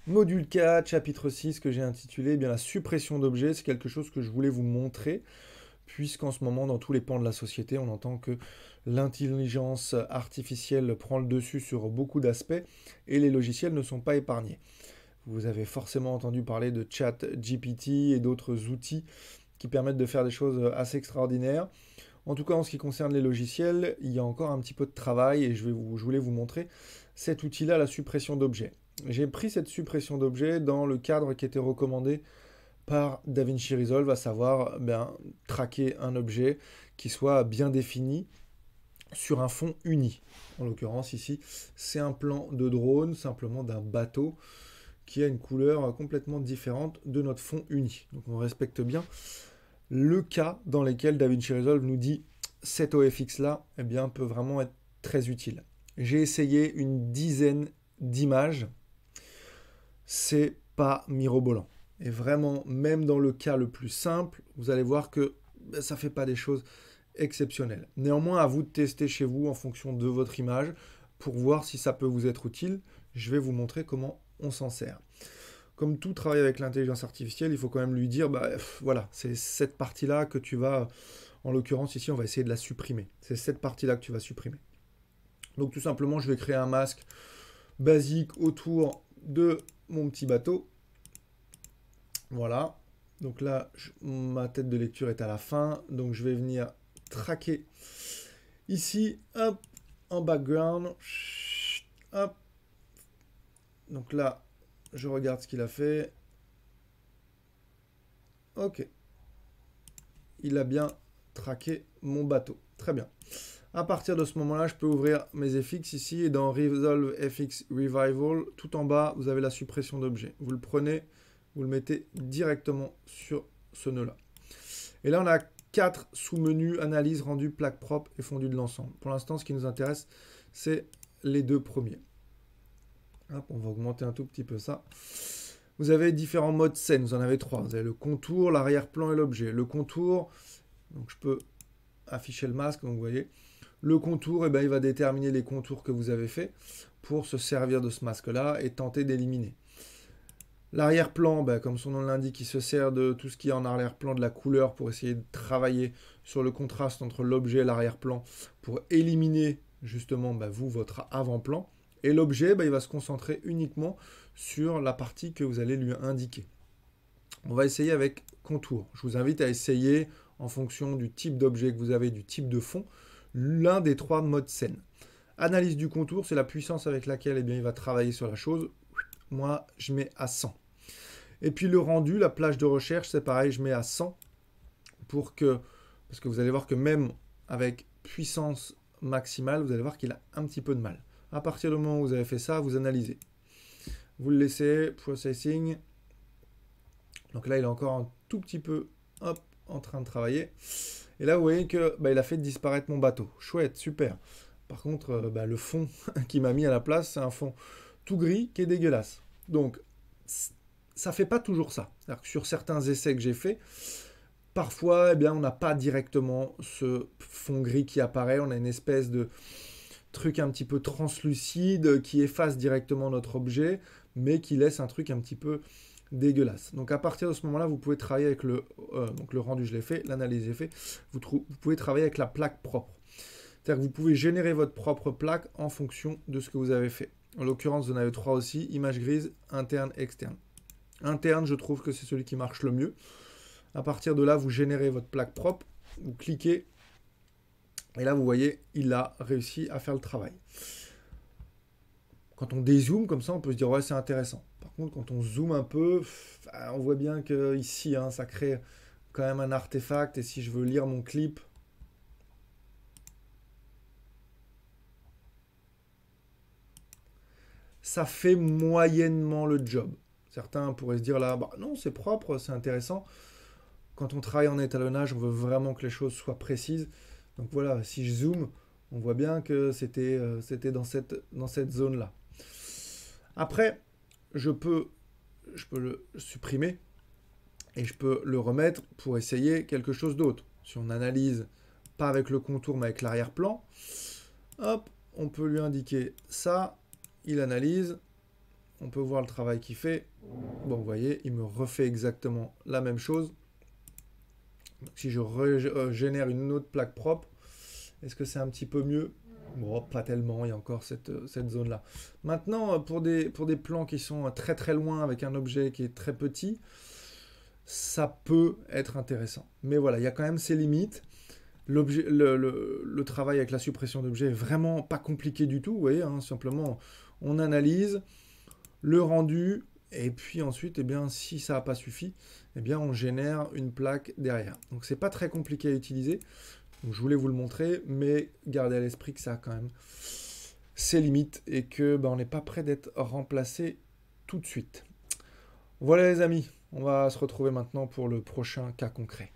Module 4, chapitre 6, que j'ai intitulé eh bien, la suppression d'objets. C'est quelque chose que je voulais vous montrer, puisqu'en ce moment, dans tous les pans de la société, on entend que l'intelligence artificielle prend le dessus sur beaucoup d'aspects et les logiciels ne sont pas épargnés. Vous avez forcément entendu parler de ChatGPT et d'autres outils qui permettent de faire des choses assez extraordinaires. En tout cas, en ce qui concerne les logiciels, il y a encore un petit peu de travail et je voulais vous montrer cet outil-là, la suppression d'objets. J'ai pris cette suppression d'objets dans le cadre qui était recommandé par DaVinci Resolve, à savoir traquer un objet qui soit bien défini sur un fond uni. En l'occurrence ici, c'est un plan de drone, simplement d'un bateau qui a une couleur complètement différente de notre fond uni. Donc on respecte bien le cas dans lequel DaVinci Resolve nous dit cet OFX là eh bien, peut vraiment être très utile. J'ai essayé une dizaine d'images, c'est pas mirobolant. Et vraiment, même dans le cas le plus simple, vous allez voir que ça fait pas des choses exceptionnelles. Néanmoins, à vous de tester chez vous en fonction de votre image pour voir si ça peut vous être utile. Je vais vous montrer comment on s'en sert. Comme tout travail avec l'intelligence artificielle, il faut quand même lui dire, voilà, c'est cette partie-là que tu vas, en l'occurrence ici, on va essayer de la supprimer. C'est cette partie-là que tu vas supprimer. Donc tout simplement, je vais créer un masque basique autour de mon petit bateau. Voilà. Donc là, ma tête de lecture est à la fin. Donc je vais venir traquer ici, hop, en background. Hop. Donc là, je regarde ce qu'il a fait. Ok. Il a bien traqué mon bateau. Très bien. À partir de ce moment-là, je peux ouvrir mes FX ici et dans Resolve FX Revival, tout en bas, vous avez la suppression d'objets. Vous le prenez, vous le mettez directement sur ce nœud-là. Et là, on a 4 sous-menus, analyse, rendu, plaque propre et fondu de l'ensemble. Pour l'instant, ce qui nous intéresse, c'est les deux premiers. Hop, on va augmenter un tout petit peu ça. Vous avez différents modes scène, vous en avez 3. Vous avez le contour, l'arrière-plan et l'objet. Le contour, donc je peux afficher le masque, donc vous voyez. Le contour, il va déterminer les contours que vous avez fait pour se servir de ce masque-là et tenter d'éliminer. L'arrière-plan, comme son nom l'indique, il se sert de tout ce qui est en arrière-plan, de la couleur, pour essayer de travailler sur le contraste entre l'objet et l'arrière-plan, pour éliminer justement vous, votre avant-plan. Et l'objet, il va se concentrer uniquement sur la partie que vous allez lui indiquer. On va essayer avec contour. Je vous invite à essayer, en fonction du type d'objet que vous avez, du type de fond, l'un des 3 modes scène. Analyse du contour, c'est la puissance avec laquelle il va travailler sur la chose. Moi, je mets à 100. Et puis le rendu, la plage de recherche, c'est pareil, je mets à 100 parce que vous allez voir que même avec puissance maximale, vous allez voir qu'il a un petit peu de mal. À partir du moment où vous avez fait ça, vous analysez. Vous le laissez, processing. Donc là, il est encore un tout petit peu en train de travailler. Et là, vous voyez que il a fait disparaître mon bateau. Chouette, super. Par contre, le fond qu'il m'a mis à la place, c'est un fond tout gris qui est dégueulasse. Donc, ça fait pas toujours ça. C'est-à-dire que sur certains essais que j'ai faits, parfois, on n'a pas directement ce fond gris qui apparaît. On a une espèce de truc un petit peu translucide qui efface directement notre objet, mais qui laisse un truc un petit peu dégueulasse. Donc à partir de ce moment-là, vous pouvez travailler avec donc le rendu, je l'ai fait, l'analyse est fait. Vous pouvez travailler avec la plaque propre. C'est-à-dire que vous pouvez générer votre propre plaque en fonction de ce que vous avez fait. En l'occurrence, vous en avez 3 aussi, image grise, interne, externe. Interne, je trouve que c'est celui qui marche le mieux. À partir de là, vous générez votre plaque propre, vous cliquez, et là, vous voyez, il a réussi à faire le travail. Quand on dézoome comme ça, on peut se dire ouais, c'est intéressant. Par contre, quand on zoome un peu, on voit bien que ici, ça crée quand même un artefact. Et si je veux lire mon clip, ça fait moyennement le job. Certains pourraient se dire là, non, c'est propre, c'est intéressant. Quand on travaille en étalonnage, on veut vraiment que les choses soient précises. Donc voilà, si je zoome, on voit bien que c'était dans cette zone-là. Après, je peux le supprimer et je peux le remettre pour essayer quelque chose d'autre. Si on analyse pas avec le contour mais avec l'arrière-plan, hop, on peut lui indiquer ça, il analyse, on peut voir le travail qu'il fait. Bon, vous voyez, il me refait exactement la même chose. Donc, si je génère une autre plaque propre, est-ce que c'est un petit peu mieux? Bon, pas tellement, il y a encore cette zone-là. Maintenant, pour des plans qui sont très très loin avec un objet qui est très petit, ça peut être intéressant. Mais voilà, il y a quand même ses limites. Le travail avec la suppression d'objets est vraiment pas compliqué du tout, vous voyez, hein, simplement on analyse le rendu, et puis ensuite, eh bien, si ça n'a pas suffi, eh bien, on génère une plaque derrière. Donc c'est pas très compliqué à utiliser. Donc, je voulais vous le montrer, mais gardez à l'esprit que ça a quand même ses limites et que on n'est pas prêt d'être remplacé tout de suite. Voilà les amis, on va se retrouver maintenant pour le prochain cas concret.